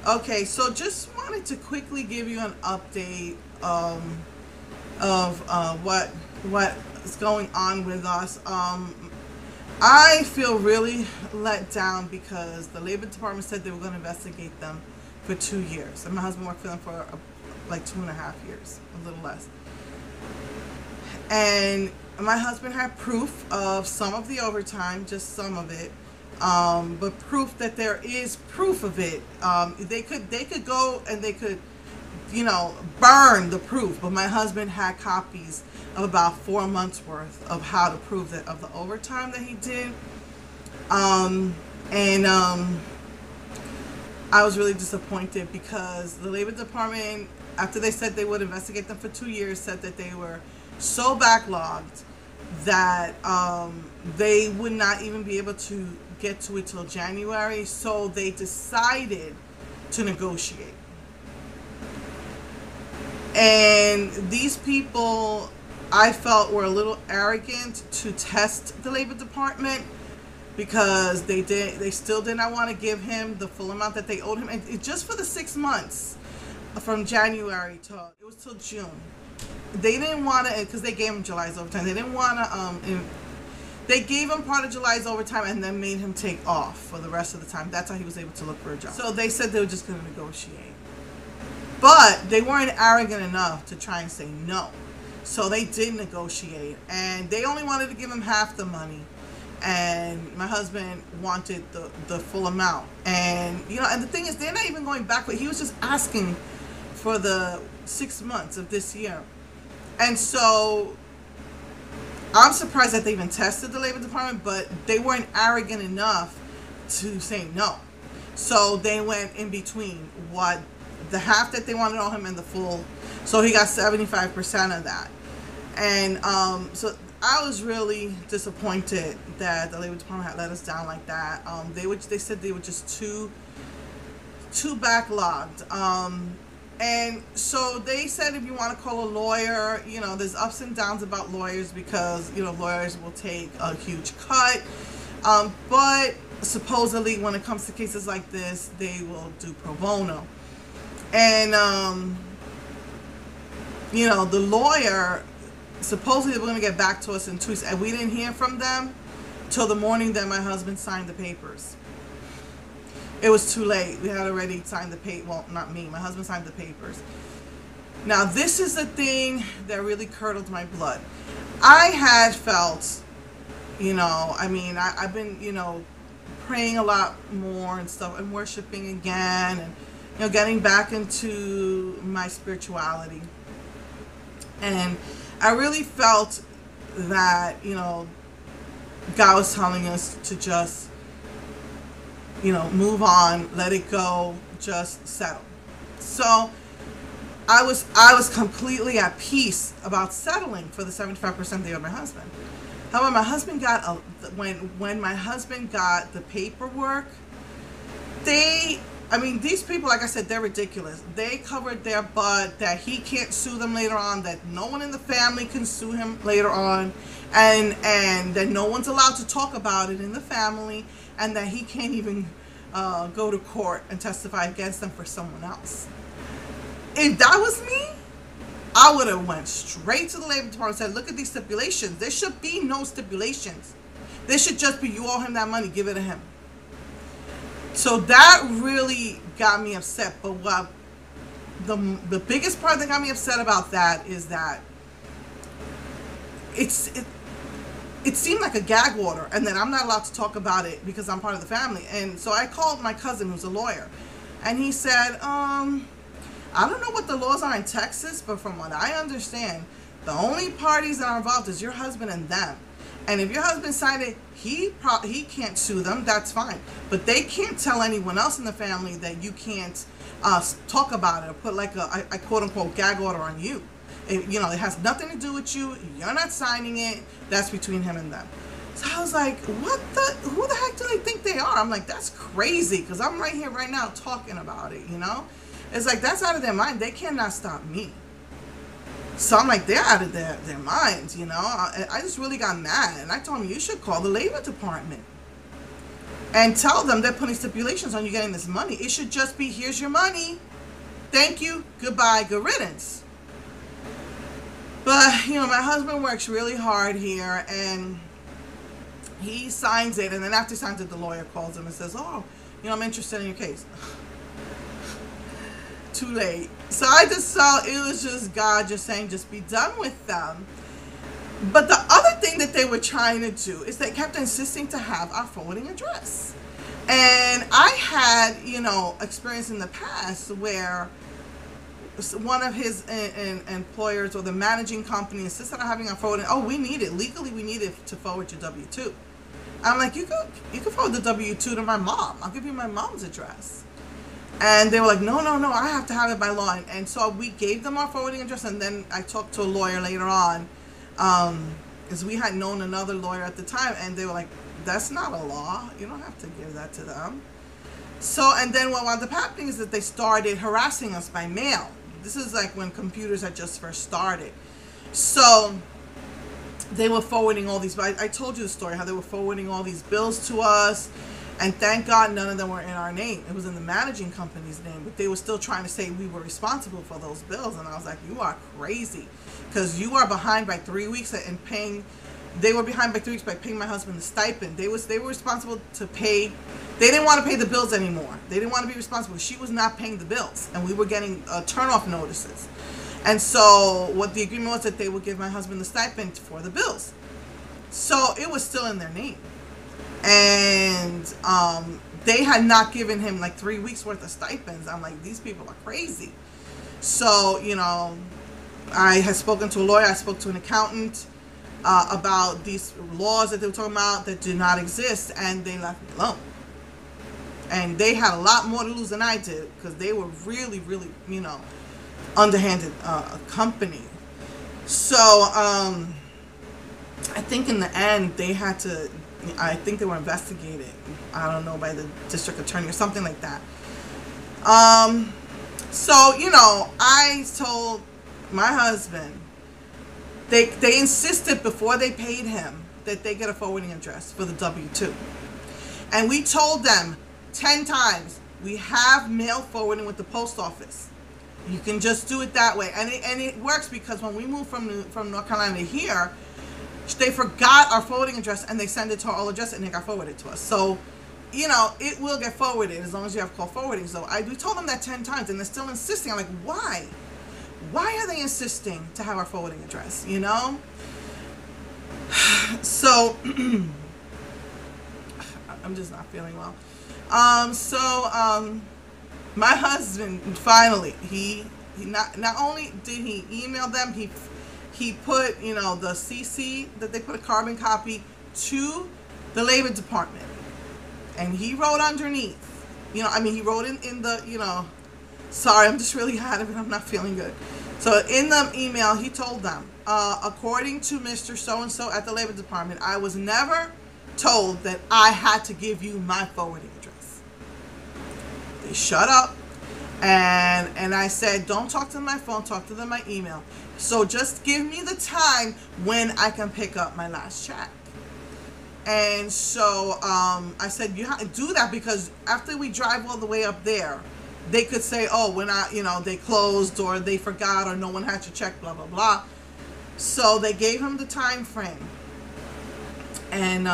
Okay, so just wanted to quickly give you an update of what is going on with us. I feel really let down because the Labor Department said they were going to investigate them for 2 years, and my husband worked for them for like 2.5 years, a little less. And my husband had proof of some of the overtime, just some of it, but proof that there is proof of it. They could go and they could, burn the proof. But my husband had copies of about 4 months worth of how to prove that of the overtime that he did. And I was really disappointed because the Labor Department, after they said they would investigate them for 2 years, said that they were so backlogged that they would not even be able to get to it till January. So they decided to negotiate. And these people, I felt, were a little arrogant to test the Labor Department because they still did not want to give him the full amount that they owed him, and just for the 6 months from January to it was till June. They didn't want to, because they gave him July's overtime. They didn't want to. They gave him part of July's overtime and then made him take off for the rest of the time. That's how he was able to look for a job. So they said they were just going to negotiate, but they weren't arrogant enough to try and say no. So they did negotiate, and they only wanted to give him half the money, and my husband wanted the full amount. And and the thing is, they're not even going back, but he was just asking for the 6 months of this year. And so I'm surprised that they even tested the Labor Department, but they weren't arrogant enough to say no. So they went in between what the half that they wanted on him and the full. So he got 75% of that. And so I was really disappointed that the Labor Department had let us down like that. They said they were just too backlogged. And so they said if you want to call a lawyer, there's ups and downs about lawyers because, lawyers will take a huge cut. But supposedly when it comes to cases like this, they will do pro bono. And, the lawyer, supposedly they were going to get back to us in 2 weeks. And we didn't hear from them till the morning that my husband signed the papers. It was too late. We had already signed the paper. Well, not me. My husband signed the papers. Now, this is the thing that really curdled my blood. I had felt, I've been, praying a lot more and stuff, and worshiping again, and, getting back into my spirituality. And I really felt that, God was telling us to just, move on, let it go, just settle. So I was completely at peace about settling for the 75% they owed my husband. However, my husband got when my husband got the paperwork, these people, like I said, they're ridiculous. They covered their butt that he can't sue them later on, that no one in the family can sue him later on, and that no one's allowed to talk about it in the family, and that he can't even go to court and testify against them for someone else. If that was me, I would have went straight to the Labor Department and said, look at these stipulations. There should be no stipulations. There should just be, you owe him that money, give it to him. So that really got me upset. But what the biggest part that got me upset about that is that it seemed like a gag order, and that I'm not allowed to talk about it because I'm part of the family. And so I called my cousin, who's a lawyer, and he said, I don't know what the laws are in Texas, but from what I understand, the only parties that are involved is your husband and them. And if your husband signed it, he can't sue them. That's fine. But they can't tell anyone else in the family that you can't talk about it or put like a quote-unquote gag order on you. It has nothing to do with you. You're not signing it. That's between him and them. So I was like, who the heck do they think they are? I'm like, that's crazy, because I'm right here right now talking about it, It's like, that's out of their mind. They cannot stop me. So I'm like, they're out of their minds, I just really got mad. And I told him, you should call the Labor Department. and tell them they're putting stipulations on you getting this money. It should just be, here's your money. Thank you. Goodbye. Good riddance. But, my husband works really hard here, and he signs it. And then after he signs it, the lawyer calls him and says, oh, I'm interested in your case. Too late. So I just saw it was just God just saying, just be done with them. But the other thing that they were trying to do is they kept insisting to have our forwarding address. And I had, experience in the past where one of his employers or the managing company insisted on having our forwarding. Oh, we need it. Legally, we need it to forward your W-2. I'm like, you can forward the W-2 to my mom. I'll give you my mom's address. And they were like, no, I have to have it by law. And so we gave them our forwarding address. And then I talked to a lawyer later on. Because we had known another lawyer at the time, and they were like, that's not a law. You don't have to give that to them. So, and then what wound up happening is that they started harassing us by mail. This is like when computers had just first started. So they were forwarding all these, I told you the story, how they were forwarding all these bills to us. And thank God none of them were in our name. It was in the managing company's name, but they were still trying to say we were responsible for those bills. And I was like, you are crazy, because you are behind by 3 weeks in paying. They were behind by 3 weeks by paying my husband the stipend. They were responsible to pay. They didn't want to pay the bills anymore. They didn't want to be responsible. She was not paying the bills, and we were getting turn-off notices. And so what the agreement was that they would give my husband the stipend for the bills. So it was still in their name. And they had not given him like 3 weeks worth of stipends. I'm like, these people are crazy. So, I had spoken to a lawyer. I spoke to an accountant about these laws that they were talking about that do not exist, and they left me alone. And they had a lot more to lose than I did, because they were really, really, underhanded company. So I think in the end they had to. I think they were investigated, I don't know, by the district attorney or something like that. So, I told my husband, they insisted before they paid him that they get a forwarding address for the W-2. And we told them 10 times, we have mail forwarding with the post office. You can just do it that way. And it works, because when we moved from North Carolina to here, they forgot our forwarding address, and they send it to our old address, and it got forwarded to us. So, it will get forwarded as long as you have call forwarding. So we told them that 10 times, and they're still insisting. I'm like, why? Why are they insisting to have our forwarding address? So I'm just not feeling well. My husband finally, he not only did he email them, he put, the CC that they put a carbon copy to the Labor Department. And he wrote underneath, he wrote in the, sorry, I'm just really out of it. I'm not feeling good. So in the email, he told them, according to Mr. So-and-so at the Labor Department, I was never told that I had to give you my forwarding address. They shut up. And I said, don't talk to them my phone, talk to them my email. So just give me the time when I can pick up my last check. And so I said, you have to do that, because after we drive all the way up there, they could say, oh, we're not, they closed, or they forgot, or no one had your check, blah, blah, blah. So they gave him the time frame. And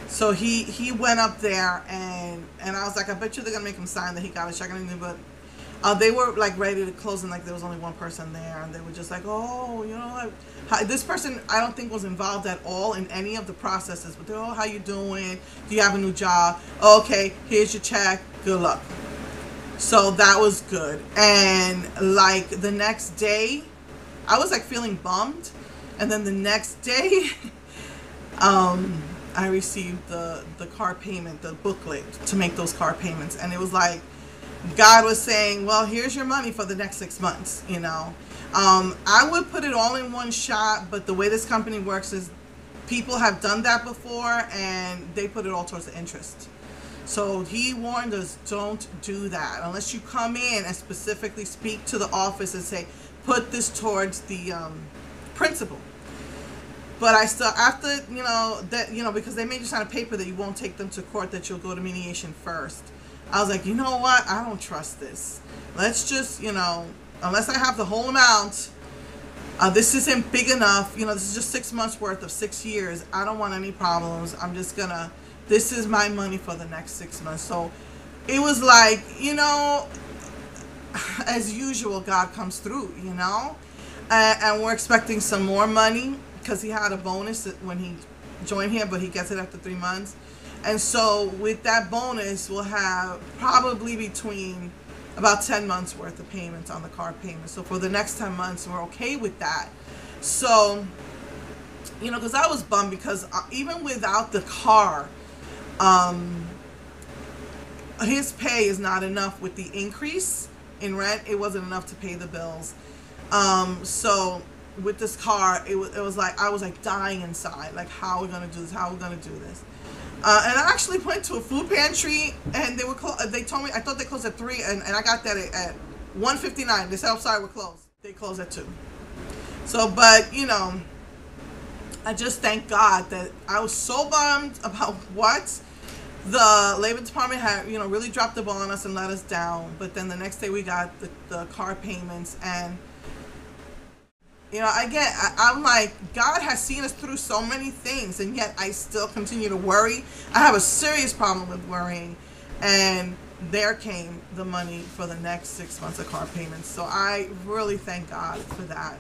so he went up there, and I was like, I bet you they're going to make him sign that he got a check and everything. But they were like ready to close, and like there was only one person there, and they were just like, oh, this person I don't think was involved at all in any of the processes. But they're, oh, how you doing? Do you have a new job? Okay, here's your check. Good luck. So that was good. And like the next day, I was like feeling bummed, and then the next day, I received the car payment, the booklet to make those car payments, and it was like God was saying, well, here's your money for the next 6 months, I would put it all in one shot, but the way this company works is people have done that before, and they put it all towards the interest. So he warned us, don't do that unless you come in and specifically speak to the office and say, put this towards the principal. But I still, after, that, because they made you sign a paper that you won't take them to court, that you'll go to mediation first. I was like, you know what? I don't trust this. Let's just, unless I have the whole amount, this isn't big enough. This is just 6 months worth of 6 years. I don't want any problems. I'm just gonna, this is my money for the next 6 months. So it was like, as usual, God comes through, and we're expecting some more money, because he had a bonus when he joined here, but he gets it after 3 months. And so with that bonus, we'll have probably between about 10 months worth of payments on the car payment. So for the next 10 months, we're okay with that. So, because I was bummed, because even without the car, his pay is not enough. With the increase in rent, it wasn't enough to pay the bills. So with this car, it was like, I was like dying inside, like, how are we gonna do this? How are we gonna do this? And I actually went to a food pantry, and they told me, I thought they closed at 3, and I got that at 1:59. They said, oh, sorry, we're closed. They closed at 2. So, but, I just thank God that I was so bummed about what the Labor Department had, really dropped the ball on us and let us down. But then the next day we got the car payments, and I'm like, God has seen us through so many things, and yet I still continue to worry. I have a serious problem with worrying, and there came the money for the next 6 months of car payments. So I really thank God for that.